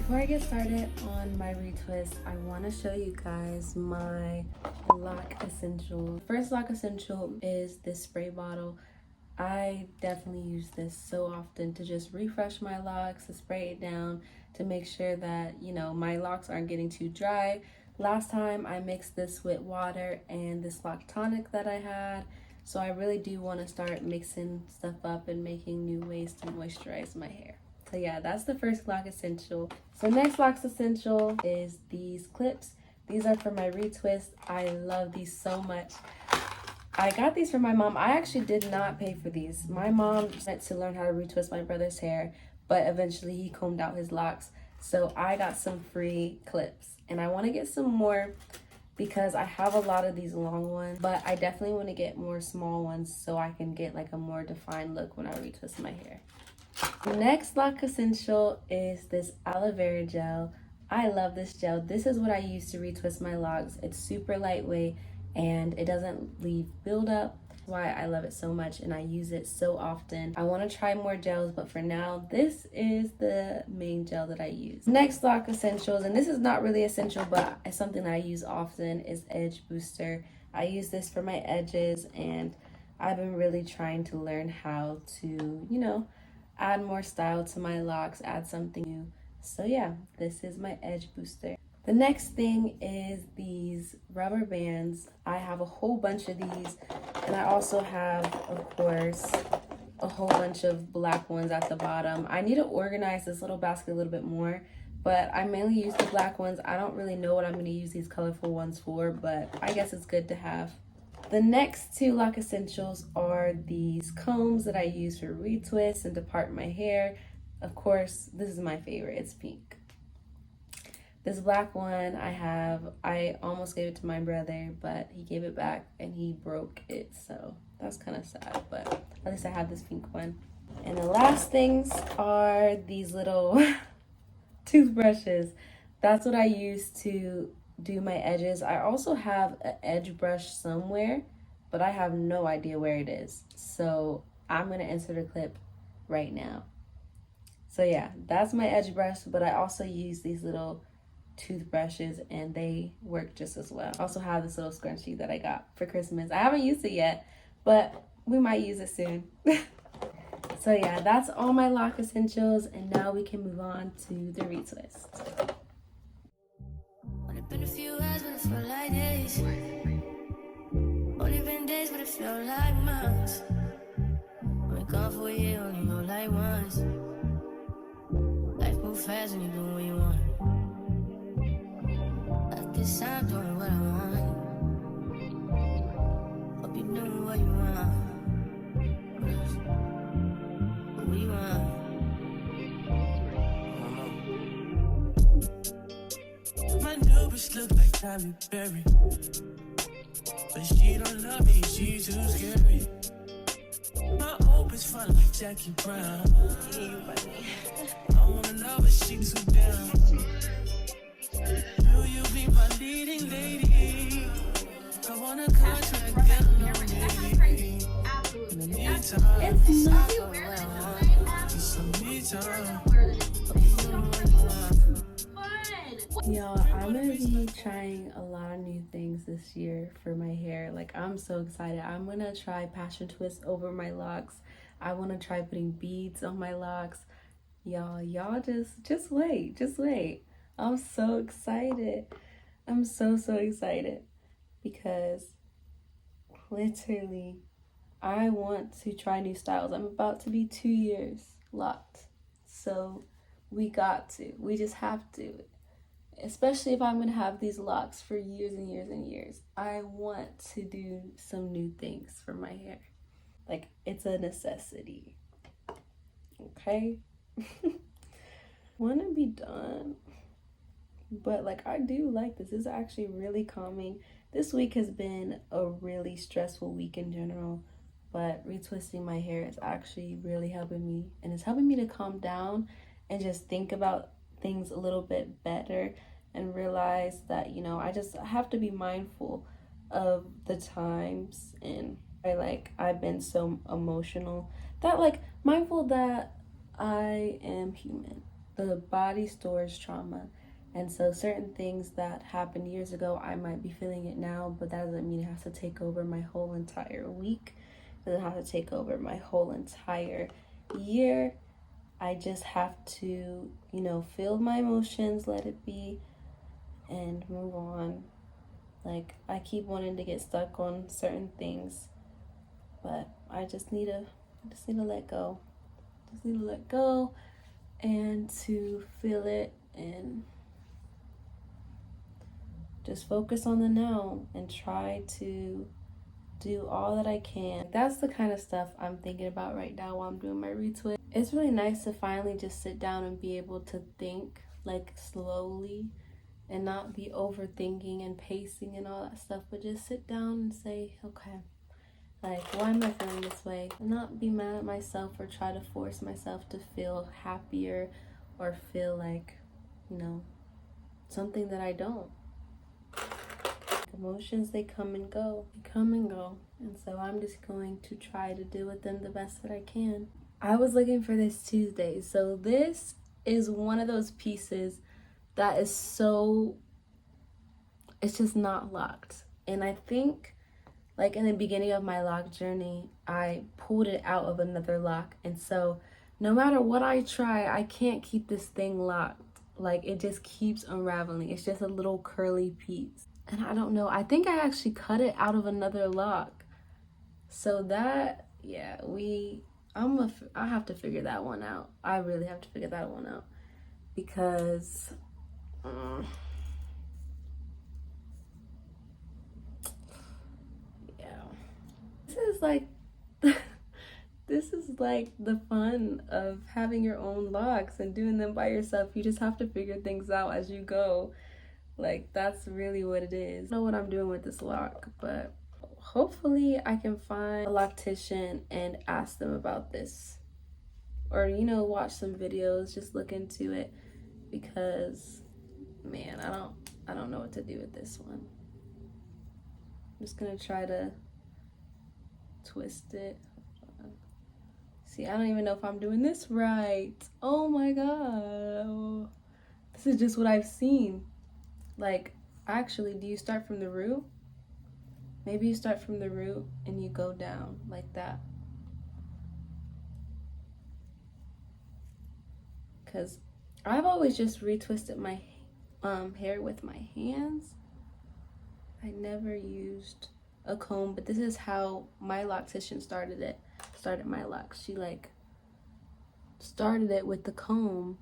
Before I get started on my retwist, I want to show you guys my Loc essential. First Loc essential is this spray bottle. I definitely use this so often to just refresh my locks, to spray it down, to make sure that, you know, my locks aren't getting too dry. Last time I mixed this with water and this Loc tonic that I had. So I really do want to start mixing stuff up and making new ways to moisturize my hair. So yeah, that's the first Loc essential. So next Loc essential is these clips. These are for my retwist. I love these so much. I got these from my mom. I actually did not pay for these. My mom went to learn how to retwist my brother's hair, but eventually he combed out his locks. So I got some free clips, and I want to get some more because I have a lot of these long ones, but I definitely want to get more small ones so I can get like a more defined look when I retwist my hair. The next Loc essential is this aloe vera gel. I love this gel. This is what I use to retwist my locks. It's super lightweight and it doesn't leave buildup. That's why I love it so much and I use it so often. I want to try more gels, but for now, this is the main gel that I use. Next Loc essentials, and this is not really essential, but it's something that I use often, is Edge Booster. I use this for my edges, and I've been really trying to learn how to, you know, add more style to my locks, add something new. So yeah, this is my Edge Booster. The next thing is these rubber bands. I have a whole bunch of these, and I also have, of course, a whole bunch of black ones at the bottom. I need to organize this little basket a little bit more, but I mainly use the black ones. I don't really know what I'm going to use these colorful ones for, but I guess it's good to have. The next two Loc essentials are these combs that I use for retwists and to part my hair. Of course, this is my favorite. It's pink. This black one I almost gave it to my brother, but he gave it back and he broke it, so that's kind of sad, but at least I have this pink one. And the last things are these little toothbrushes. That's what I use to do my edges. I also have an edge brush somewhere, but I have no idea where it is. So I'm gonna insert a clip right now. So yeah, that's my edge brush, but I also use these little toothbrushes and they work just as well. I also have this little scrunchie that I got for Christmas. I haven't used it yet, but we might use it soon. So yeah, that's all my Loc essentials, and now we can move on to the retwist. Been a few hours, but it felt like days. Only been days, but it felt like months. Been gone for a year, only know like once. Life move fast and you doing what you want. At this time, doing what I want. Hope you doing what you want. What you want? My new bitch look like Tyler Berry, but she don't love me, she too scary. My old bitch fun like Jackie Brown. I wanna know but she too down. Will you be my leading lady? I wanna contract, get no lady. In the meantime, it's some me time. Y'all, I'm gonna be trying a lot of new things this year for my hair. Like, I'm so excited. I'm gonna try passion twist over my locks. I want to try putting beads on my locks. Y'all just wait. I'm so excited. I'm so excited because literally I want to try new styles. I'm about to be 2 years locked, so we just have to. Especially if I'm gonna have these locks for years and years and years. I want to do some new things for my hair. Like, it's a necessity. Okay? Wanna be done. But like, I do like this. This is actually really calming. This week has been a really stressful week in general, but retwisting my hair is actually really helping me. And it's helping me to calm down and just think about things a little bit better and realize that, you know, I just have to be mindful of the times, and I've been so emotional that, like, mindful that I am human the body stores trauma. And so certain things that happened years ago, I might be feeling it now, but that doesn't mean it has to take over my whole entire week. It doesn't have to take over my whole entire year. I just have to, you know, feel my emotions, let it be, and move on. Like, I keep wanting to get stuck on certain things, but I just need to let go. Just need to let go and to feel it and just focus on the now and try to do all that I can. That's the kind of stuff I'm thinking about right now while I'm doing my retwist. It's really nice to finally just sit down and be able to think like slowly and not be overthinking and pacing and all that stuff, but just sit down and say, okay, like, why am I feeling this way? And not be mad at myself or try to force myself to feel happier or feel like, you know, something that I don't. Emotions, they come and go. They come and go. And so I'm just going to try to deal with them the best that I can. I was looking for this Tuesday. So this is one of those pieces that is so, it's just not locked. And I think, like, in the beginning of my lock journey, I pulled it out of another lock. And so no matter what I try, I can't keep this thing locked. Like, it just keeps unraveling. It's just a little curly piece. And I don't know, I think I actually cut it out of another lock. So that, yeah, I have to figure that one out. I really have to figure that one out. Because, yeah. This is like the fun of having your own locks and doing them by yourself. You just have to figure things out as you go. Like, that's really what it is. I don't know what I'm doing with this lock, but hopefully I can find a loctician and ask them about this. Or, you know, watch some videos, just look into it. Because, man, I don't know what to do with this one. I'm just gonna try to twist it. See, I don't even know if I'm doing this right. Oh my god. This is just what I've seen. Like, actually, do you start from the root? Maybe you start from the root and you go down like that. Because I've always just retwisted my hair with my hands. I never used a comb, but this is how my loctician started my locks. She like started it with the comb.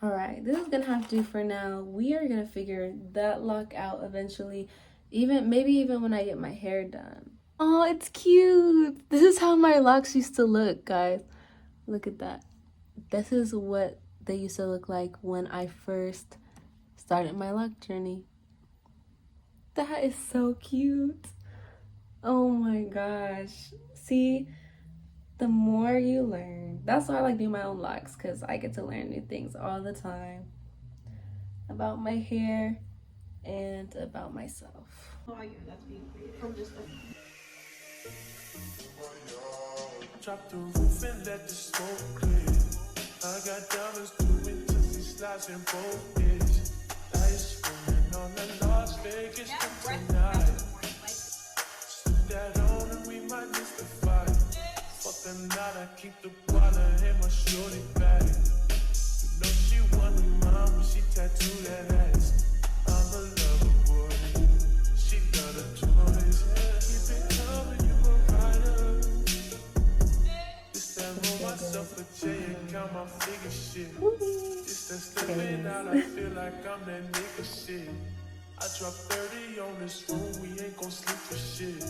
All right, this is gonna have to do for now. We are gonna figure that lock out eventually, maybe even when I get my hair done. Oh, it's cute. This is how my locks used to look, guys. Look at that. This is what they used to look like when I first started my lock journey. That is so cute. Oh my gosh. See? The more you learn. That's why I like doing my own locks, because I get to learn new things all the time about my hair and about myself. Oh, yeah, that's being creative. I'm just Drop the roof and let the smoke clear. I got diamonds doing tizzy slides in both ears. Ice rolling on the Las Vegas tonight. Slip that on and we might miss the fight. Fuck the night, I keep the bottle in my shorty bag. You know she want the mom when she tattooed that ass. I'm a lover boy, she got a choice. Keep it coming, you a rider. This that roll myself a J and count my figure shit. This that stepping out, I feel like I'm that nigga shit. I drop 30 on this room, we ain't gon' sleep for shit.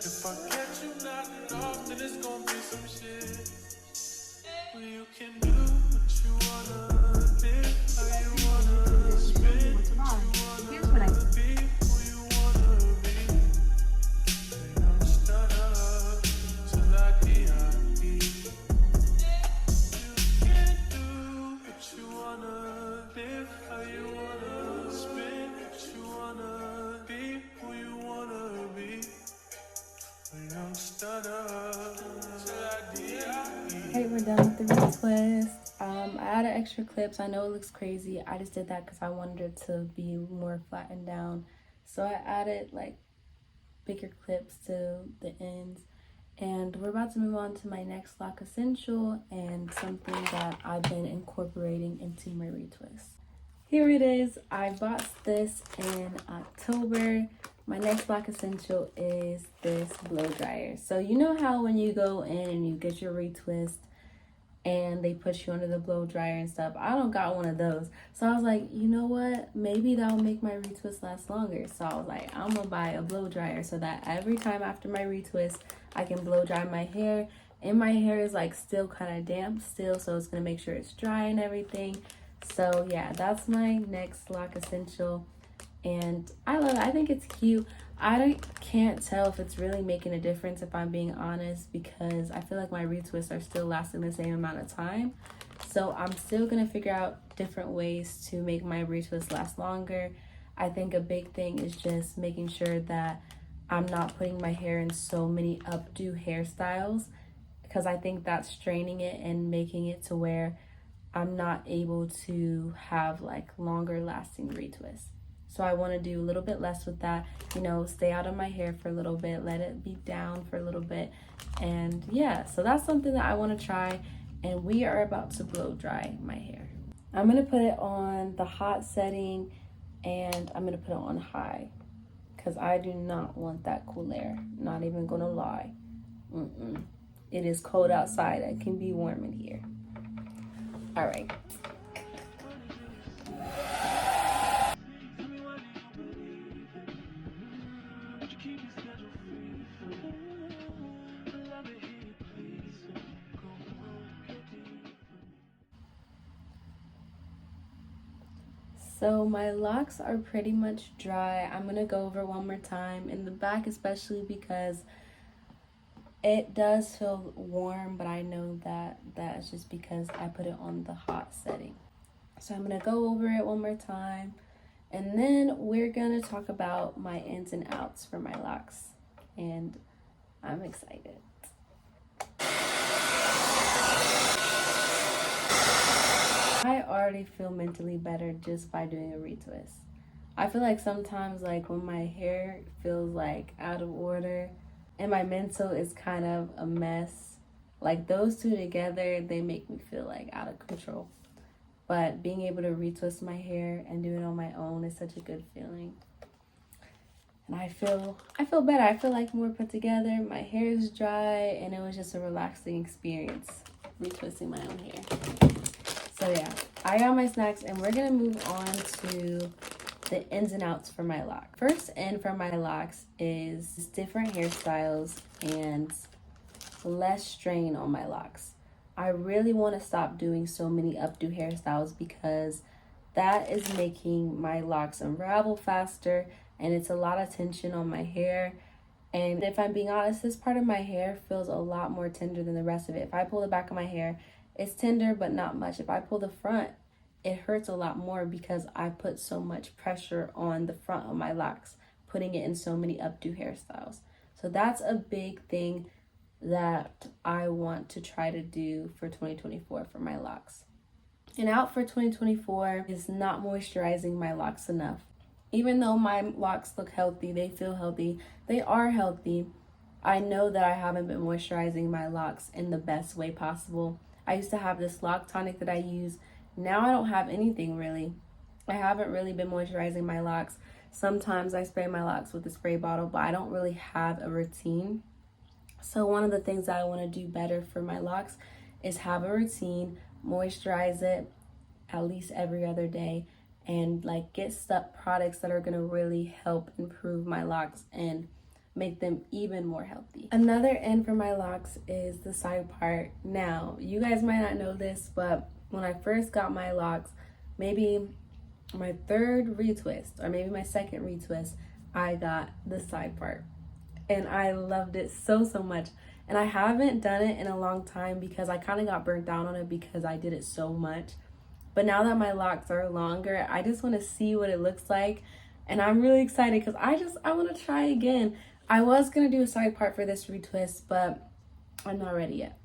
If I catch you nodding off, then it's gon' be some shit. Well, you can do what you wanna, live how you wanna, spin what you wanna be, who you wanna be. And I'm stuck till I D.I.E. You can do what you wanna, live how you wanna, spin what you wanna be, who you wanna be. A young stunner till I D.I.E. Alright, we're done with the retwist. I added extra clips. I know it looks crazy. I just did that because I wanted it to be more flattened down. So I added like bigger clips to the ends. And we're about to move on to my next lock essential and something that I've been incorporating into my retwist. Here it is. I bought this in October. My next lock essential is this blow dryer. So you know how when you go in and you get your retwist and they put you under the blow dryer and stuff, I don't got one of those. So I was like, you know what, maybe that'll make my retwist last longer. So I was like, I'm gonna buy a blow dryer so that every time after my retwist I can blow dry my hair. And my hair is like still kind of damp still, so it's gonna make sure it's dry and everything. So yeah, that's my next lock essential, and I love it. I think it's cute. I can't tell if it's really making a difference, if I'm being honest, because I feel like my retwists are still lasting the same amount of time. So I'm still gonna figure out different ways to make my retwists last longer. I think a big thing is just making sure that I'm not putting my hair in so many updo hairstyles, because I think that's straining it and making it to where I'm not able to have like longer lasting retwists. So I want to do a little bit less with that, you know, stay out of my hair for a little bit, let it be down for a little bit. And yeah, so that's something that I want to try, and we are about to blow dry my hair. I'm going to put it on the hot setting, and I'm going to put it on high because I do not want that cool air. Not even going to lie. It is cold outside. It can be warm in here. All right. So my locks are pretty much dry. I'm gonna go over one more time in the back, especially because it does feel warm, but I know that that's just because I put it on the hot setting. So I'm gonna go over it one more time, and then we're gonna talk about my ins and outs for my locks, and I'm excited. I already feel mentally better just by doing a retwist. I feel like sometimes like when my hair feels like out of order and my mental is kind of a mess, like those two together, they make me feel like out of control. But being able to retwist my hair and do it on my own is such a good feeling. And I feel better. I feel like more put together. My hair is dry, and it was just a relaxing experience retwisting my own hair. So yeah, I got my snacks, and we're gonna move on to the ins and outs for my lock. First in for my locks is different hairstyles and less strain on my locks. I really want to stop doing so many updo hairstyles because that is making my locks unravel faster, and it's a lot of tension on my hair. And if I'm being honest, this part of my hair feels a lot more tender than the rest of it. If I pull the back of my hair, it's tender, but not much. If I pull the front, it hurts a lot more because I put so much pressure on the front of my locks, putting it in so many updo hairstyles. So that's a big thing that I want to try to do for 2024 for my locks. And out for 2024 is not moisturizing my locks enough. Even though my locks look healthy, they feel healthy, they are healthy, I know that I haven't been moisturizing my locks in the best way possible. I used to have this lock tonic that I use. Now I don't have anything really. I haven't really been moisturizing my locks. Sometimes I spray my locks with a spray bottle, but I don't really have a routine. So one of the things that I want to do better for my locks is have a routine, moisturize it at least every other day, and like get stuff products that are going to really help improve my locks and make them even more healthy. Another end for my locks is the side part. Now, you guys might not know this, but when I first got my locks, maybe my third retwist or maybe my second retwist, I got the side part. And I loved it so much. And I haven't done it in a long time because I kind of got burnt down on it because I did it so much. But now that my locks are longer, I just want to see what it looks like. And I'm really excited because I want to try again. I was going to do a side part for this retwist, but I'm not ready yet.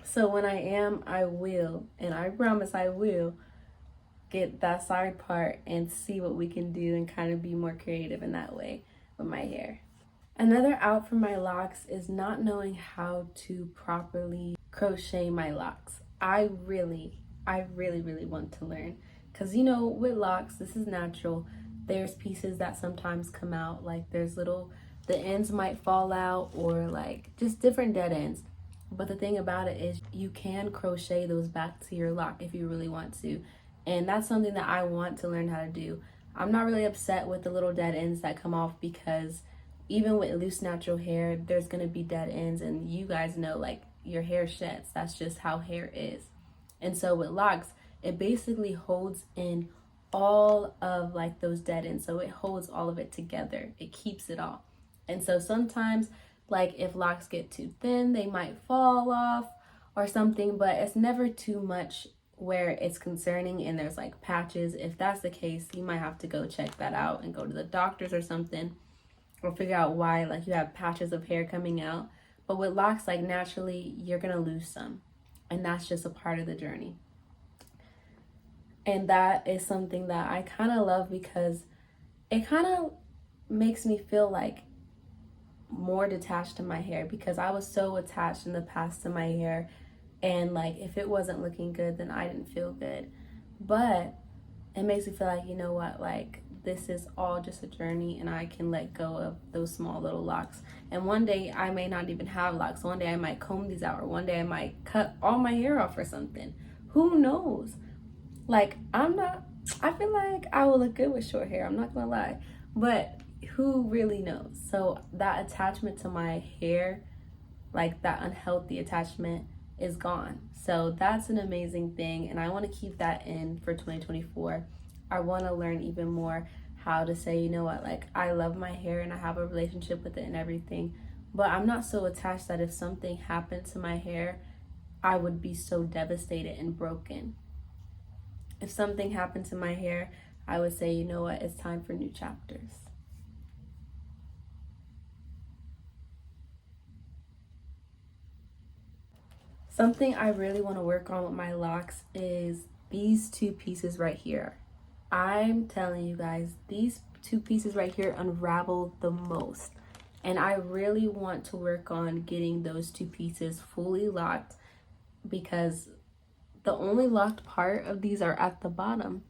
So when I will, and I promise I will, get that side part and see what we can do and kind of be more creative in that way with my hair. Another out for my locks is not knowing how to properly crochet my locks. I really want to learn, because you know, with locks, this is natural. There's pieces that sometimes come out, like there's the ends might fall out, or like just different dead ends. But the thing about it is you can crochet those back to your lock if you really want to. And that's something that I want to learn how to do. I'm not really upset with the little dead ends that come off, because even with loose natural hair, there's gonna be dead ends, and you guys know, like, your hair sheds. That's just how hair is. And so with locks, it basically holds in all of like those dead ends. So it holds all of it together. It keeps it all. And so sometimes, like, if locks get too thin, they might fall off or something, but it's never too much where it's concerning and there's like patches. If that's the case, you might have to go check that out and go to the doctors or something, or figure out why like you have patches of hair coming out. But with locks, like, naturally you're gonna lose some, and that's just a part of the journey. And that is something that I kind of love, because it kind of makes me feel like more detached to my hair, because I was so attached in the past to my hair, and like if it wasn't looking good, then I didn't feel good. But it makes me feel like, you know what, like, this is all just a journey, and I can let go of those small little locks. And one day I may not even have locks. One day I might comb these out, or one day I might cut all my hair off or something. Who knows? Like, I feel like I will look good with short hair, I'm not gonna lie, but who really knows? So that attachment to my hair, like that unhealthy attachment, is gone. So that's an amazing thing, and I want to keep that in for 2024. I want to learn even more how to say, you know what, like, I love my hair and I have a relationship with it and everything, but I'm not so attached that if something happened to my hair, I would be so devastated and broken. If something happened to my hair, I would say, you know what, it's time for new chapters. Something I really want to work on with my locks is these two pieces right here. I'm telling you guys, these two pieces right here unravel the most. And I really want to work on getting those two pieces fully locked, because the only locked part of these are at the bottom.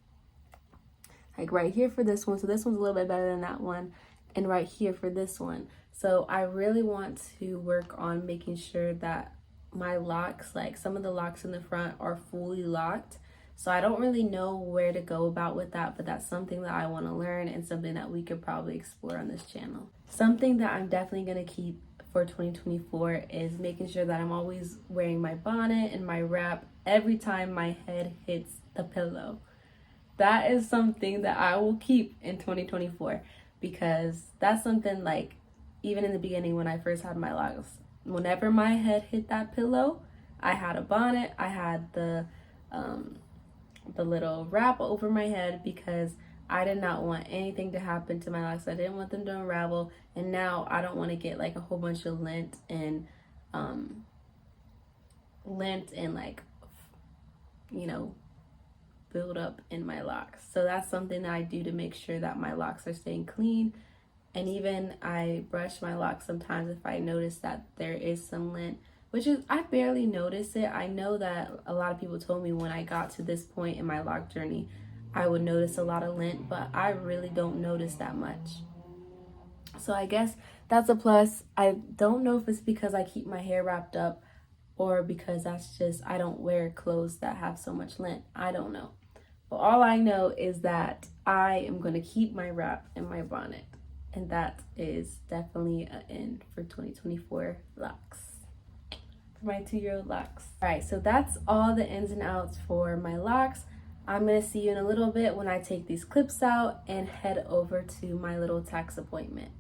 Like right here for this one. So this one's a little bit better than that one. And right here for this one. So I really want to work on making sure that my locks, like some of the locks in the front, are fully locked. So I don't really know where to go about with that, but that's something that I want to learn, and something that we could probably explore on this channel. Something that I'm definitely going to keep for 2024 is making sure that I'm always wearing my bonnet and my wrap every time my head hits the pillow. That is something that I will keep in 2024, because that's something, like, even in the beginning when I first had my locks, whenever my head hit that pillow, I had a bonnet, I had the little wrap over my head, because I did not want anything to happen to my locks. I didn't want them to unravel, and now I don't want to get like a whole bunch of lint and like, you know, build up in my locks. So that's something that I do to make sure that my locks are staying clean. And even I brush my locks sometimes if I notice that there is some lint, which is, I barely notice it. I know that a lot of people told me when I got to this point in my lock journey, I would notice a lot of lint, but I really don't notice that much. So I guess that's a plus. I don't know if it's because I keep my hair wrapped up, or because that's just, I don't wear clothes that have so much lint. I don't know. But all I know is that I am going to keep my wrap and my bonnet. And that is definitely an end for 2024 locks. For my 2-year-old locks. Alright, so that's all the ins and outs for my locks. I'm going to see you in a little bit when I take these clips out and head over to my little tax appointment.